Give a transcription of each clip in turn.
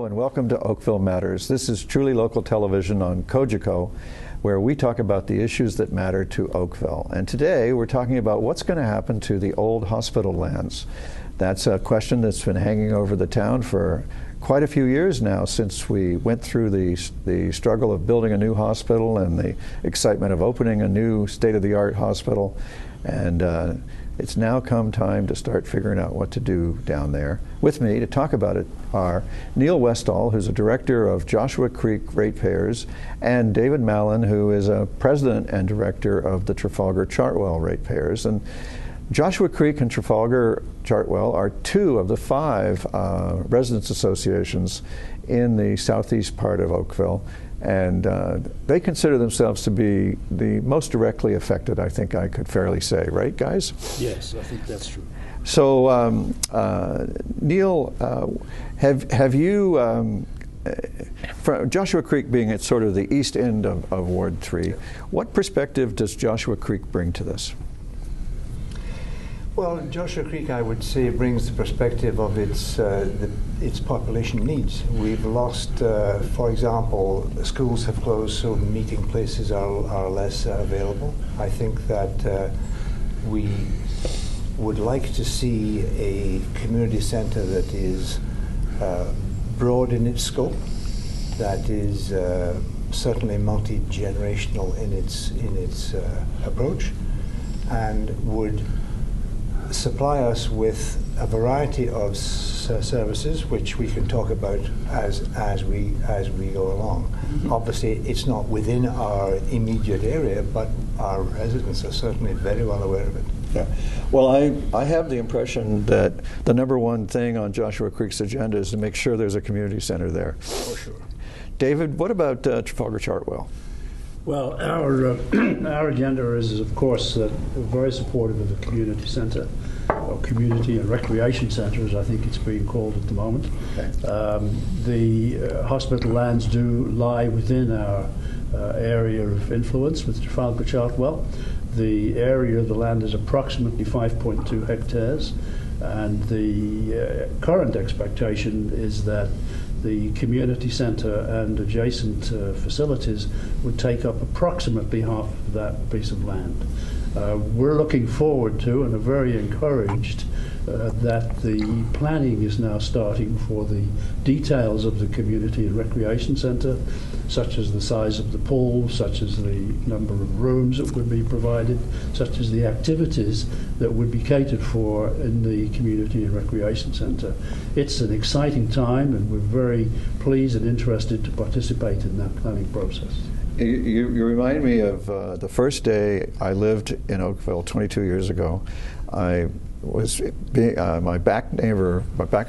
Hello and welcome to Oakville Matters. This is truly local television on Kojiko, where we talk about the issues that matter to Oakville. And today we're talking about what's going to happen to the old hospital lands. That's a question that's been hanging over the town for quite a few years now, since we went through the struggle of building a new hospital and the excitement of opening a new state-of-the-art hospital. And it's now come time to start figuring out what to do down there. With me to talk about it are Neil Westoll, who's a director of Joshua Creek Ratepayers, and David Mallen, who is a president and director of the Trafalgar Chartwell Ratepayers. And Joshua Creek and Trafalgar Chartwell are two of the 5 residents associations in the southeast part of Oakville. And they consider themselves to be the most directly affected, I think I could fairly say, right, guys? Yes, I think that's true. So, Neil, have you, from Joshua Creek being at sort of the east end of Ward 3, what perspective does Joshua Creek bring to this? Well, Joshua Creek, I would say, brings the perspective of its population needs. We've lost, for example, schools have closed, so meeting places are less available. I think that we would like to see a community center that is broad in its scope, that is certainly multi-generational in its approach, and would supply us with a variety of services, which we can talk about as we go along. Mm-hmm. Obviously, it's not within our immediate area, but our residents are certainly very well aware of it. Yeah. Well, I have the impression that the #1 thing on Joshua Creek's agenda is to make sure there's a community center there. For sure. David, what about Trafalgar Chartwell? Well, our agenda is, of course, very supportive of the community centre, or community and recreation centre, as I think it's being called at the moment. Okay. The hospital lands do lie within our area of influence with Trafalgar Chartwell. The area of the land is approximately 5.2 hectares, and the current expectation is that the community centre and adjacent facilities would take up approximately half of that piece of land. We're looking forward to and are very encouraged that the planning is now starting for the details of the community and recreation centre, such as the size of the pool, such as the number of rooms that would be provided, such as the activities that would be catered for in the community and recreation centre. It's an exciting time, and we're very pleased and interested to participate in that planning process. You remind me of the first day I lived in Oakville 22 years ago. I was my back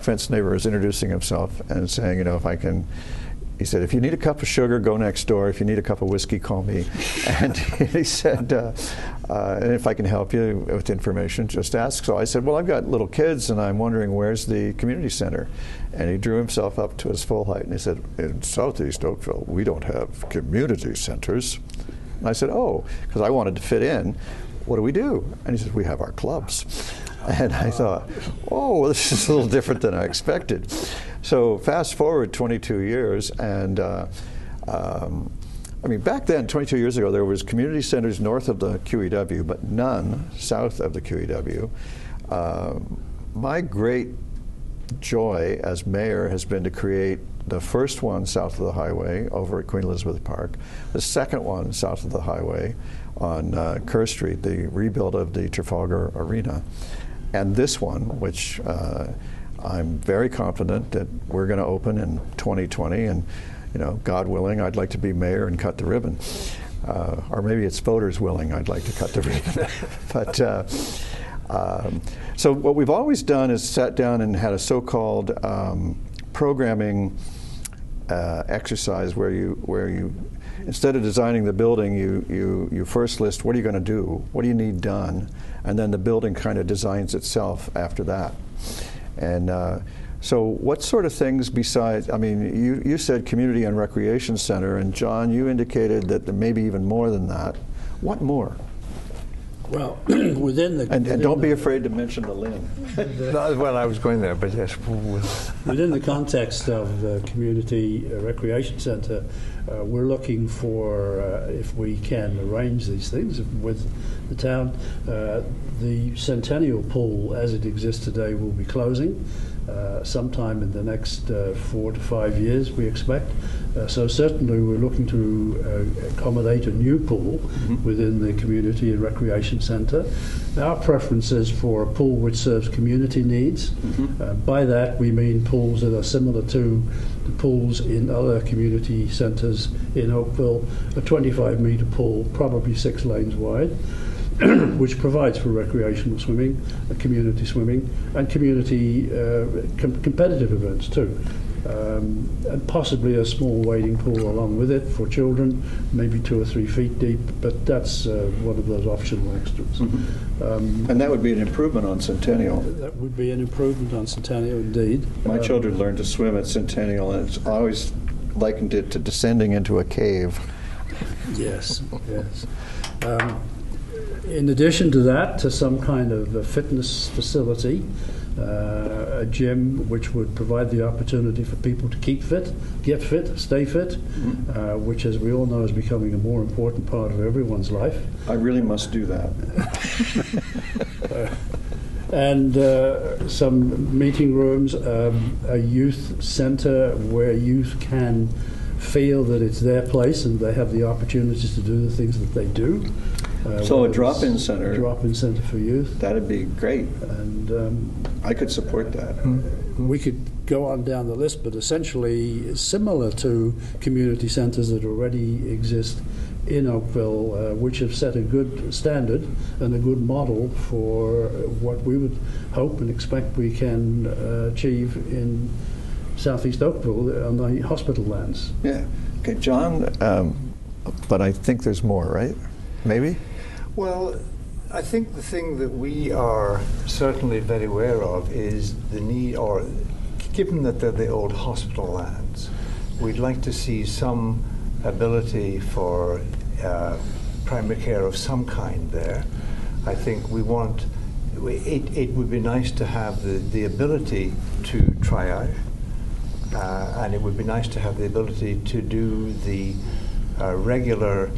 fence neighbor was introducing himself and saying, you know, if I can. He said, if you need a cup of sugar, go next door. If you need a cup of whiskey, call me. And he said, and if I can help you with information, just ask. So I said, well, I've got little kids, and I'm wondering where's the community center? And he drew himself up to his full height, and he said, in Southeast Oakville, we don't have community centers. And I said, oh, because I wanted to fit in. What do we do? And he said, we have our clubs. And I thought, oh, this is a little different than I expected. So fast forward 22 years, and I mean, back then, 22 years ago, there was community centers north of the QEW, but none south of the QEW. My great joy as mayor has been to create the first one south of the highway over at Queen Elizabeth Park, the second one south of the highway on Kerr Street, the rebuild of the Trafalgar Arena, and this one, which I'm very confident that we're going to open in 2020, and you know, God willing, I'd like to be mayor and cut the ribbon. Or maybe it's voters willing, I'd like to cut the ribbon. But so what we've always done is sat down and had a so-called programming exercise where you instead of designing the building, you first list what are you going to do, what do you need done, and then the building kind of designs itself after that. And so what sort of things besides, I mean, you said community and recreation center, and John, you indicated that there may be even more than that. What more? Well, within the And don't be afraid to mention the Lynn. Well, I was going there, but yes. within the context of the community recreation centre, we're looking for, if we can arrange these things with the town, the Centennial Pool as it exists today will be closing sometime in the next 4 to 5 years, we expect. So certainly we're looking to accommodate a new pool within the community and recreation centre. Our preference is for a pool which serves community needs. By that we mean pools that are similar to the pools in other community centres in Oakville, a 25-metre pool, probably 6 lanes wide, which provides for recreational swimming, community swimming, and community competitive events too. And possibly a small wading pool along with it for children, maybe 2 or 3 feet deep, but that's one of those optional extras. And that would be an improvement on Centennial. That would be an improvement on Centennial indeed. My children learned to swim at Centennial, and it's always likened it to descending into a cave. Yes, yes. In addition to that, to some kind of a fitness facility, a gym which would provide the opportunity for people to keep fit, get fit, stay fit, which, as we all know, is becoming a more important part of everyone's life. I really must do that. And some meeting rooms, a youth centre where youth can feel that it's their place and they have the opportunities to do the things that they do. So a drop-in center. A drop-in center for youth. That'd be great. And I could support that. we could go on down the list, but essentially similar to community centres that already exist in Oakville, which have set a good standard and a good model for what we would hope and expect we can achieve in southeast Oakville on the hospital lands. Yeah. Okay, John, but I think there's more, right? Maybe? Well, I think the thing that we are certainly very aware of is the need, or given that they're the old hospital lands, we'd like to see some ability for primary care of some kind there. I think we want, it would be nice to have the ability to try out, and it would be nice to have the ability to do the regular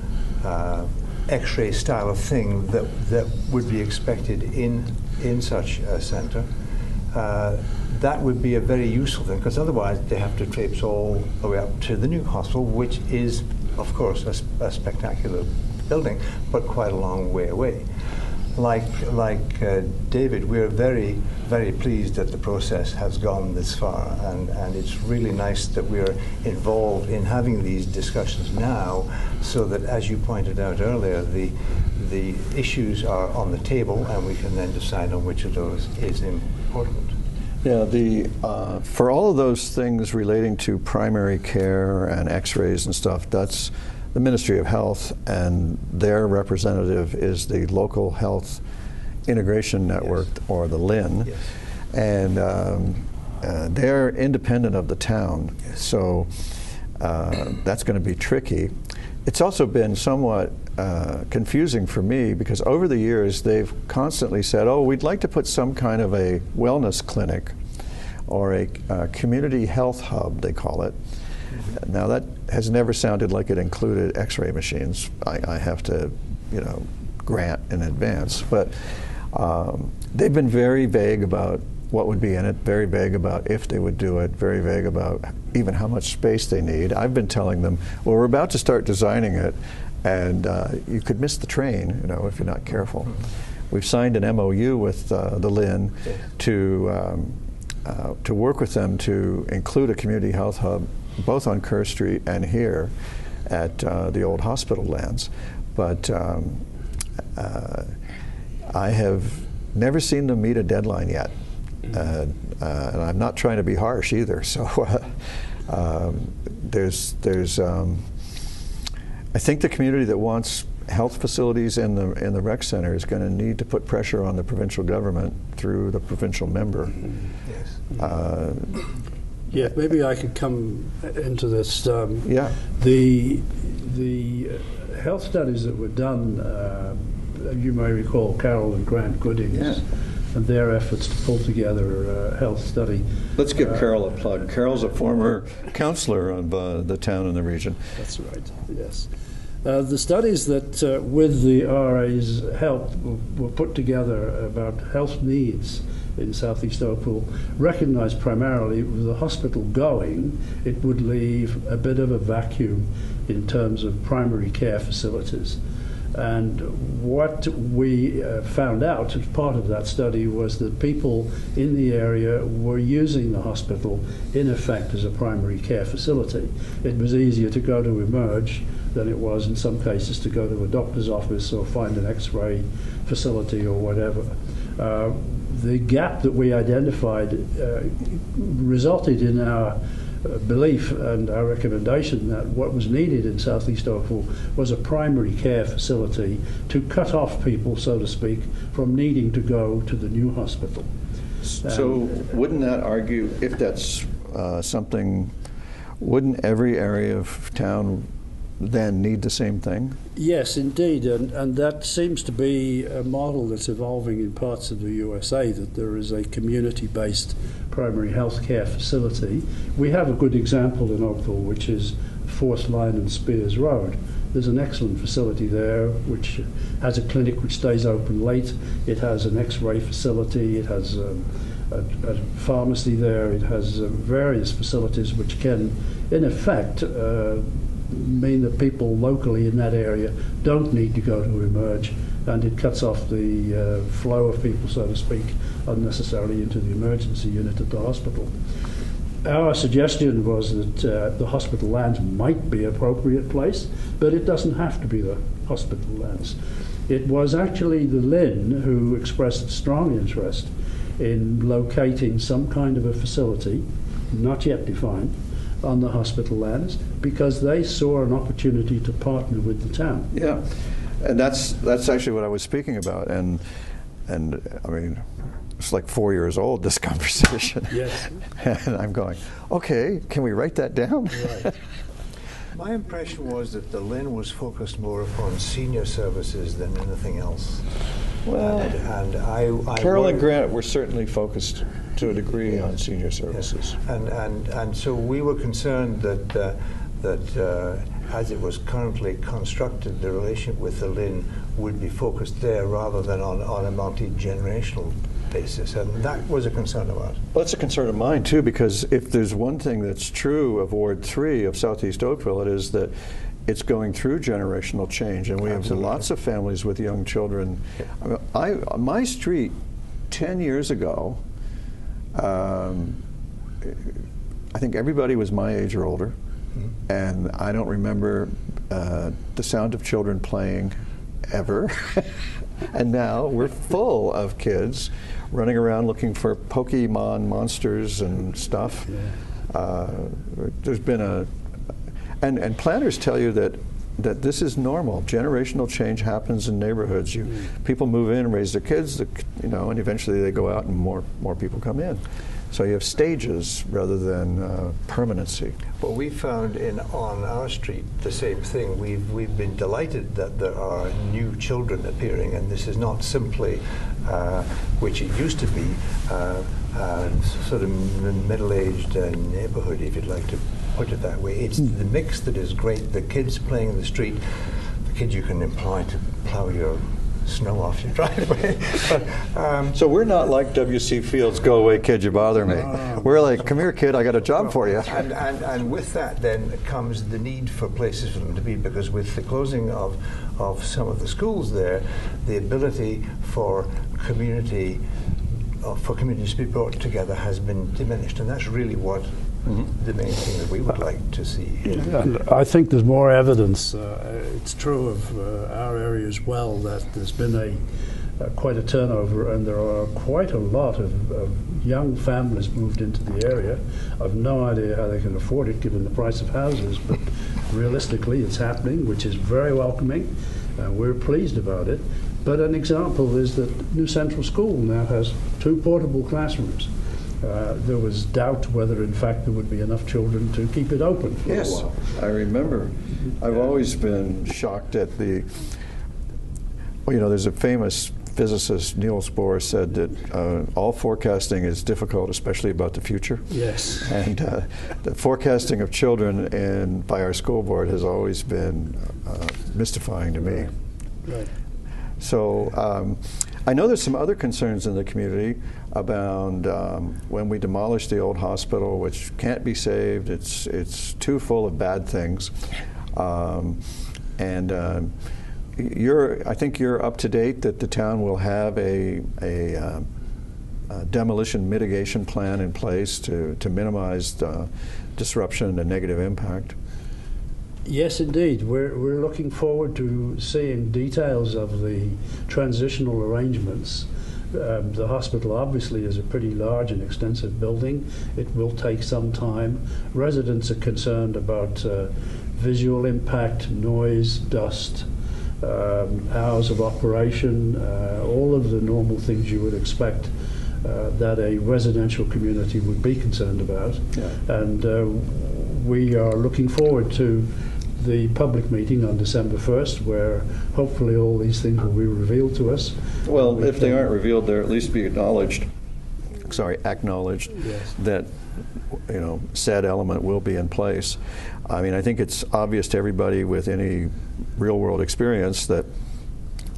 X-ray style of thing that would be expected in such a centre. That would be a very useful thing, because otherwise they have to traipse all the way up to the new hospital, which is, of course, a spectacular building, but quite a long way away. Like David, we're very, very pleased that the process has gone this far, and it's really nice that we're involved in having these discussions now, so that, as you pointed out earlier, the issues are on the table, and we can then decide on which of those is important. Yeah, for all of those things relating to primary care and x-rays and stuff, that's the Ministry of Health, and their representative is the Local Health Integration Network, yes, or the LIN. Yes. And they're independent of the town, yes, so that's going to be tricky. It's also been somewhat confusing for me, because over the years they've constantly said, oh, we'd like to put some kind of a wellness clinic or a community health hub, they call it. Now that has never sounded like it included x-ray machines. I have to, grant in advance. But they've been very vague about what would be in it, very vague about if they would do it, very vague about even how much space they need. I've been telling them, well, we're about to start designing it, and you could miss the train, if you're not careful. We've signed an MOU with the LIN to work with them to include a community health hub, both on Kerr Street and here at the old hospital lands. But I have never seen them meet a deadline yet. And I'm not trying to be harsh either. So there's I think the community that wants health facilities in the rec center is going to need to put pressure on the provincial government through the provincial member. Yes. Yeah, maybe I could come into this. Yeah. The health studies that were done you may recall Carol and Grant Goodings. Yeah. And their efforts to pull together a health study. Let's give Carol a plug. Carol's a former counselor of the town and the region. That's right, yes. The studies that, with the RA's help, were put together about health needs in southeast Oakville recognized primarily with the hospital going, it would leave a bit of a vacuum in terms of primary care facilities. And what we found out as part of that study was that people in the area were using the hospital in effect as a primary care facility. It was easier to go to Emerge than it was in some cases to go to a doctor's office or find an X-ray facility or whatever. The gap that we identified resulted in our belief and our recommendation that what was needed in southeast Oakville was a primary care facility to cut off people, so to speak, from needing to go to the new hospital. So wouldn't that argue, if that's something, wouldn't every area of town then need the same thing? Yes, indeed, and that seems to be a model that's evolving in parts of the USA, that there is a community-based primary health care facility. We have a good example in Oakville, which is Fourth Line and Spears Road. There's an excellent facility there which has a clinic which stays open late. It has an X-ray facility, it has a pharmacy there, it has various facilities which can, in effect, mean that people locally in that area don't need to go to Emerge, and it cuts off the flow of people, so to speak, unnecessarily into the emergency unit at the hospital. Our suggestion was that the hospital lands might be an appropriate place, but it doesn't have to be the hospital lands. It was actually the Lynn who expressed strong interest in locating some kind of a facility, not yet defined, on the hospital lands, because they saw an opportunity to partner with the town. Yeah, and that's actually what I was speaking about, and I mean, it's like 4 years old, this conversation. Yes. And I'm going, okay, can we write that down? Right. My impression was that the Lynn was focused more upon senior services than anything else. Well, and I Carol and Grant were certainly focused to a degree on senior services. And so we were concerned that as it was currently constructed, the relationship with the Lynn would be focused there rather than on a multi-generational basis, and that was a concern of ours. Well, it's a concern of mine too, because if there's one thing that's true of Ward 3 of Southeast Oakville, it is that it's going through generational change, and we Absolutely. have lots of families with young children. Yeah. On my street 10 years ago, I think everybody was my age or older, and I don't remember the sound of children playing ever. And now we're full of kids running around looking for Pokemon monsters and stuff. Yeah. There's been and planners tell you that this is normal. Generational change happens in neighborhoods. People move in, raise their kids, and eventually they go out and more people come in. So you have stages rather than permanency. Well, we found on our street the same thing. We've been delighted that there are new children appearing, and this is not simply, which it used to be, sort of middle-aged neighborhood, if you'd like to put it that way. It's the mix that is great. The kids playing in the street, the kids you can employ to plow your snow off your driveway. So we're not like W.C. Fields, go away kid, you bother me. We're like, come here kid, I got a job for you. And with that then comes the need for places for them to be, because with the closing of some of the schools there, the ability for communities to be brought together has been diminished, and that's really what the main thing that we would like to see. And I think there's more evidence. It's true of our area as well, that there's been quite a turnover, and there are quite a lot of young families moved into the area. I've no idea how they can afford it given the price of houses, but realistically it's happening, which is very welcoming. We're pleased about it. But an example is that New Central School now has 2 portable classrooms. There was doubt whether, in fact, there would be enough children to keep it open for a while. I remember. I've always been shocked at Well, you know, there's a famous physicist, Niels Bohr, said that all forecasting is difficult, especially about the future. Yes. And the forecasting of children by our school board has always been mystifying to me. Right. So I know there's some other concerns in the community about when we demolish the old hospital, which can't be saved. It's too full of bad things. I think you're up to date that the town will have a demolition mitigation plan in place to minimize the disruption and negative impact. Yes, indeed. We're looking forward to seeing details of the transitional arrangements. The hospital obviously is a pretty large and extensive building. It will take some time. Residents are concerned about visual impact, noise, dust, hours of operation, all of the normal things you would expect that a residential community would be concerned about. Yeah. And we are looking forward to the public meeting on December 1st, where hopefully all these things will be revealed to us. Well, if they aren't revealed, they'll at least be acknowledged. Yes. That, you know, said element will be in place. I mean, I think it's obvious to everybody with any real-world experience that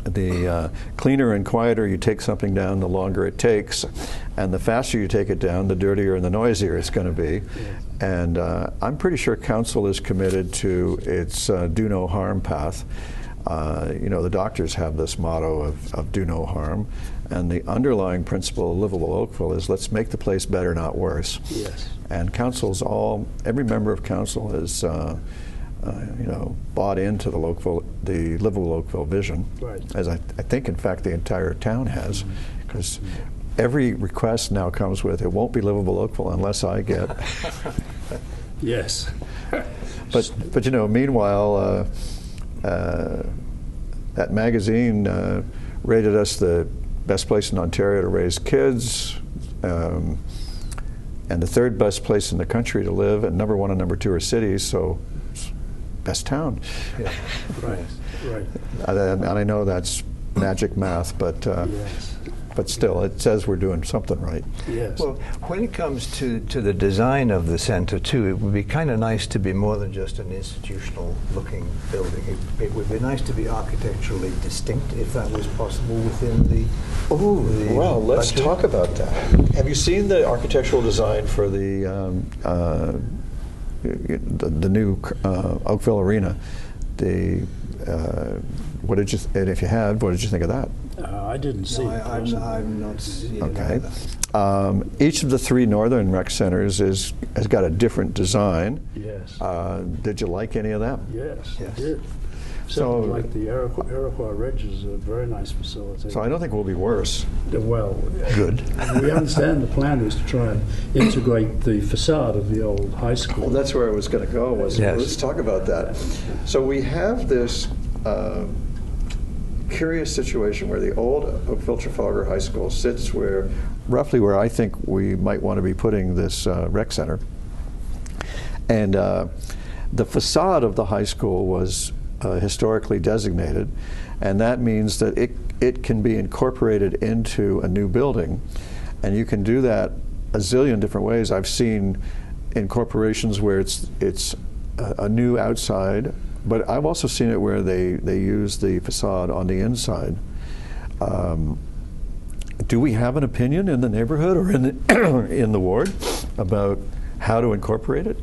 the cleaner and quieter you take something down, the longer it takes, and the faster you take it down, the dirtier and the noisier it's going to be. Yes. And I'm pretty sure council is committed to its do no harm path. You know, the doctors have this motto of do no harm, and the underlying principle of livable Oakville is let's make the place better, not worse. Yes. And every member of council is you know, bought into the livable Oakville vision, Right. as I think, in fact, the entire town has, because every request now comes with, it won't be livable Oakville unless I get. Yes. But you know, meanwhile, that magazine rated us the best place in Ontario to raise kids, and the third best place in the country to live, and number 1 and number 2 are cities, so best town. Yeah. Right. Right. And I know that's magic math, but Yes. but still, it says we're doing something right. Yes. Well, when it comes to the design of the centre too, it would be kind of nice to be more than just an institutional-looking building. It would be nice to be architecturally distinct, if that was possible within the. Well, let's budget. talk about that. Have you seen the architectural design for the new Oakville Arena? What did you? And if you had, what did you think of that? I didn't see it. I've not seen it Okay. either. Each of the 3 northern rec centers has got a different design. Yes. Did you like any of that? Yes, Yes. I did. So- Something like the Iroquois Ridge is a very nice facility. So I don't think we'll be worse. Well, Good. we understand the plan is to try and integrate the facade of the old high school. Well, that's where I was going to go. Yes. Let's talk about that. So we have this curious situation where the old Oakville Trafalgar High School sits roughly where I think we might want to be putting this rec center. And the facade of the high school was historically designated, and that means that it can be incorporated into a new building, and you can do that a zillion different ways. I've seen incorporations where it's a new outside, but I've also seen it where they use the facade on the inside. Do we have an opinion in the neighborhood or in the ward about how to incorporate it?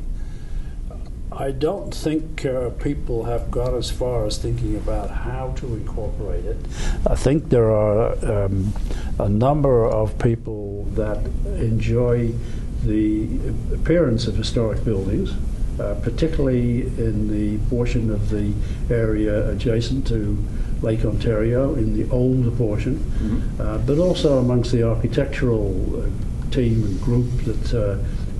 I don't think people have got as far as thinking about how to incorporate it. I think there are a number of people that enjoy the appearance of historic buildings, particularly in the portion of the area adjacent to Lake Ontario, in the older portion, but also amongst the architectural team and group that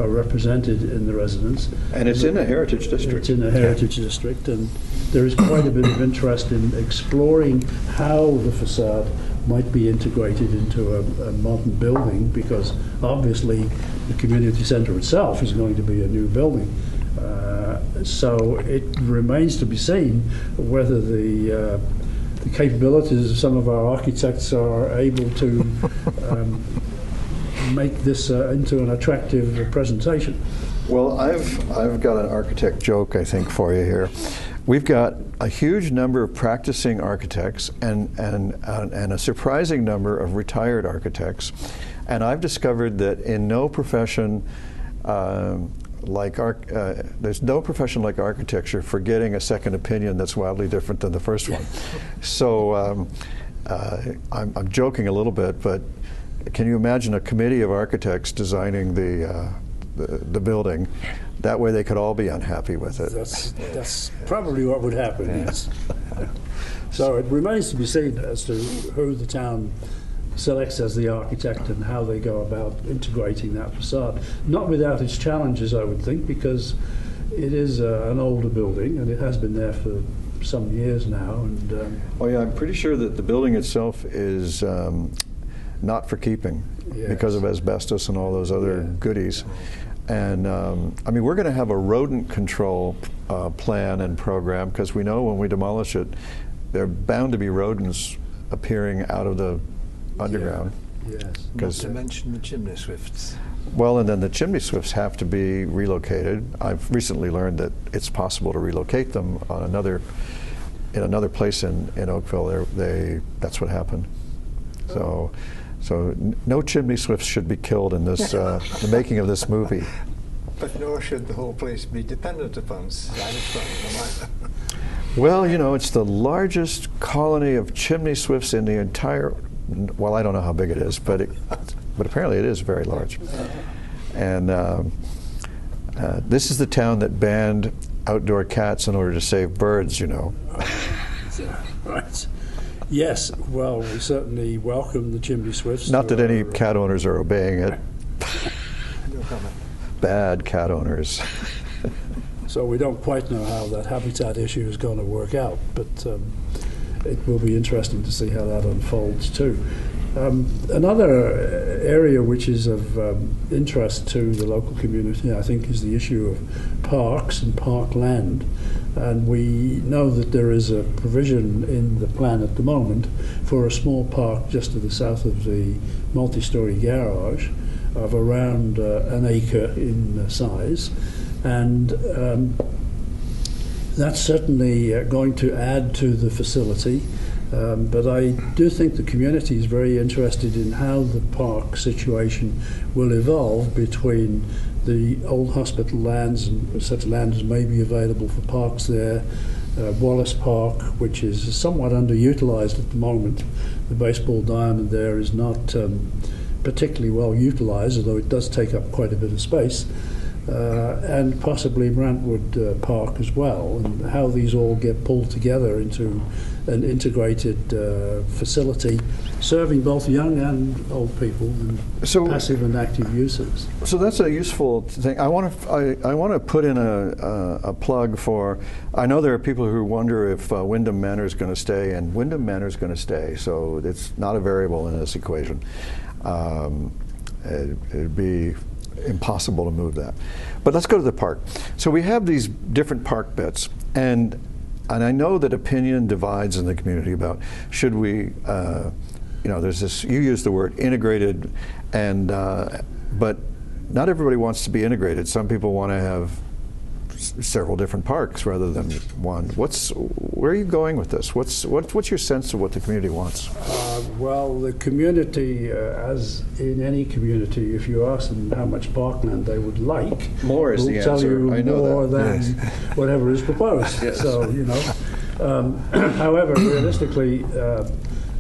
are represented in the residents. And it's in a heritage district. It's in a heritage district, and there is quite a bit of interest in exploring how the facade might be integrated into a modern building, because obviously the community centre itself is going to be a new building. So it remains to be seen whether the the capabilities of some of our architects are able to make this into an attractive presentation. Well, I've got an architect joke, I think, for you here. We've got a huge number of practicing architects and a surprising number of retired architects. And I've discovered that in no profession there's no profession like architecture for getting a second opinion that's wildly different than the first one. So I'm joking a little bit, but can you imagine a committee of architects designing the building? That way they could all be unhappy with it. That's probably what would happen, yes. So it remains to be seen as to who the town selects as the architect and how they go about integrating that facade. Not without its challenges, I would think, because it is an older building and it has been there for some years now. And oh yeah, I'm pretty sure that the building itself is not for keeping because of asbestos and all those other goodies. And I mean, we're going to have a rodent control plan and program, because we know when we demolish it, there are bound to be rodents appearing out of the underground. Yes. Not to mention the chimney swifts. Well, and then the chimney swifts have to be relocated. I've recently learned that it's possible to relocate them on in another place in Oakville. That's what happened. So no chimney swifts should be killed in this the making of this movie. But nor should the whole place be dependent upon sandstone. Well, you know, it's the largest colony of chimney swifts in the entire. Well, I don't know how big it is, but apparently it is very large. And this is the town that banned outdoor cats in order to save birds, you know. Right. Yes, well, we certainly welcome the chimney swifts. Not that any cat owners are obeying it. No comment. Bad cat owners. So we don't quite know how that habitat issue is going to work out, but it will be interesting to see how that unfolds too. Another area which is of interest to the local community, I think, is the issue of parks and parkland. And we know that there is a provision in the plan at the moment for a small park just to the south of the multi-storey garage of around an acre in size. And that's certainly going to add to the facility. But I do think the community is very interested in how the park situation will evolve between the old hospital lands and such land as may be available for parks there, Wallace Park, which is somewhat underutilised at the moment. The baseball diamond there is not particularly well utilised, although it does take up quite a bit of space, and possibly Brantwood Park as well, and how these all get pulled together into an integrated facility serving both young and old people, and passive and active users. So that's a useful thing. I want to put in a plug for. I know there are people who wonder if Wyndham Manor is going to stay, and Wyndham Manor is going to stay. So it's not a variable in this equation. It'd be impossible to move that. But let's go to the park. So we have these different park bits, and I know that opinion divides in the community about should we, there's this, you use the word integrated, and but not everybody wants to be integrated. Some people want to have several different parks rather than one. Where are you going with this? What's your sense of what the community wants? Well, the community, as in any community, if you ask them how much parkland they would like, more is the answer. Tell you I know more that. than whatever is proposed. Yes. So however, realistically,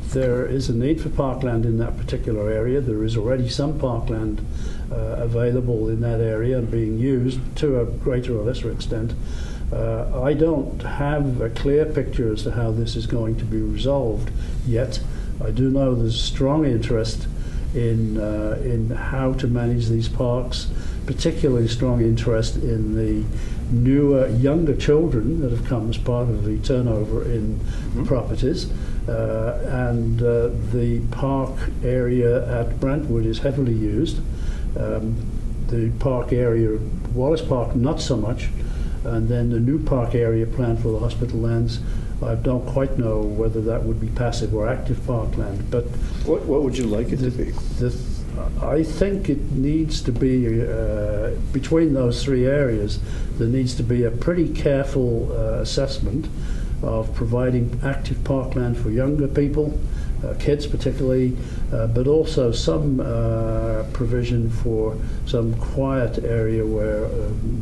there is a need for parkland in that particular area. There is already some parkland available in that area and being used to a greater or lesser extent. I don't have a clear picture as to how this is going to be resolved yet. I do know there's strong interest in how to manage these parks, particularly strong interest in the newer, younger children that have come as part of the turnover in properties. And the park area at Brantwood is heavily used. The park area at Wallace Park, not so much. And then the new park area planned for the hospital lands I don't quite know whether that would be passive or active parkland, but What would you like it to be? I think it needs to be, between those three areas, there needs to be a pretty careful assessment of providing active parkland for younger people, kids particularly, but also some provision for some quiet area where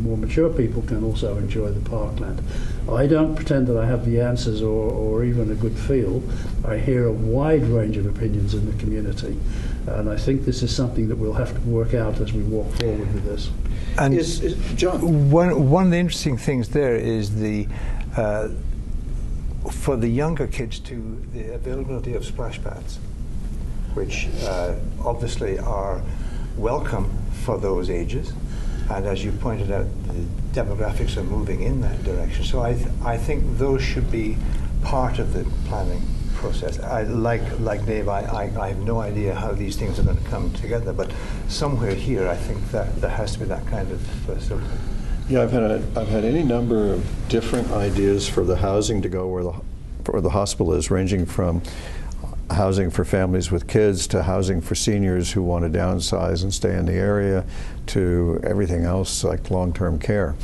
more mature people can also enjoy the parkland. I don't pretend that I have the answers or even a good feel. I hear a wide range of opinions in the community, and I think this is something that we'll have to work out as we walk forward with this. And John? one of the interesting things there is for the younger kids too, the availability of splash pads, which obviously are welcome for those ages. And as you pointed out, the demographics are moving in that direction. So I think those should be part of the planning process. Like Dave, I have no idea how these things are going to come together, but somewhere here I think that there has to be that kind of facility. Yeah, I've had any number of different ideas for the housing to go where the hospital is, ranging from housing for families with kids to housing for seniors who want to downsize and stay in the area to everything else like long-term care.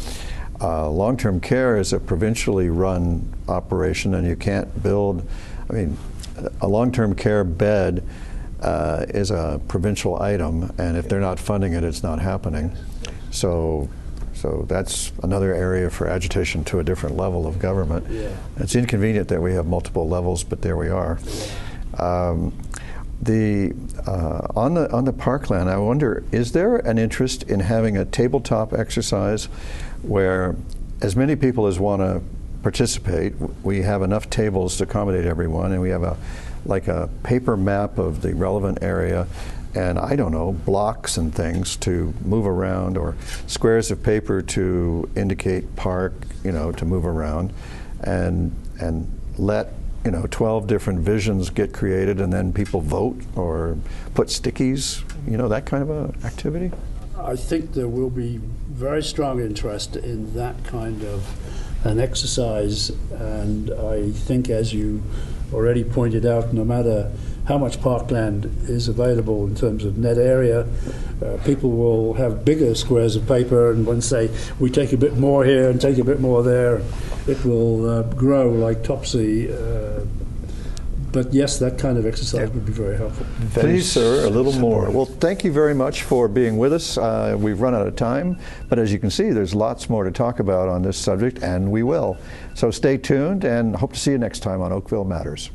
Long-term care is a provincially run operation, and you can't build, I mean, a long-term care bed is a provincial item, and if they're not funding it, it's not happening. So that's another area for agitation to a different level of government. Yeah. It's inconvenient that we have multiple levels, but there we are. On the parkland, I wonder, is there an interest in having a tabletop exercise where as many people as want to participate, we have enough tables to accommodate everyone, and we have like a paper map of the relevant area, and I don't know, blocks and things to move around, or squares of paper to indicate park, to move around, and let 12 different visions get created, and then people vote or put stickies, that kind of a activity? I think there will be very strong interest in that kind of an exercise, and I think, as you already pointed out, no matter how much parkland is available in terms of net area, people will have bigger squares of paper, and once we take a bit more here and take a bit more there, it will grow like topsy. But yes, that kind of exercise would be very helpful. Please, sir, a little more. Well, thank you very much for being with us. We've run out of time, but as you can see, there's lots more to talk about on this subject, and we will. So stay tuned, and hope to see you next time on Oakville Matters.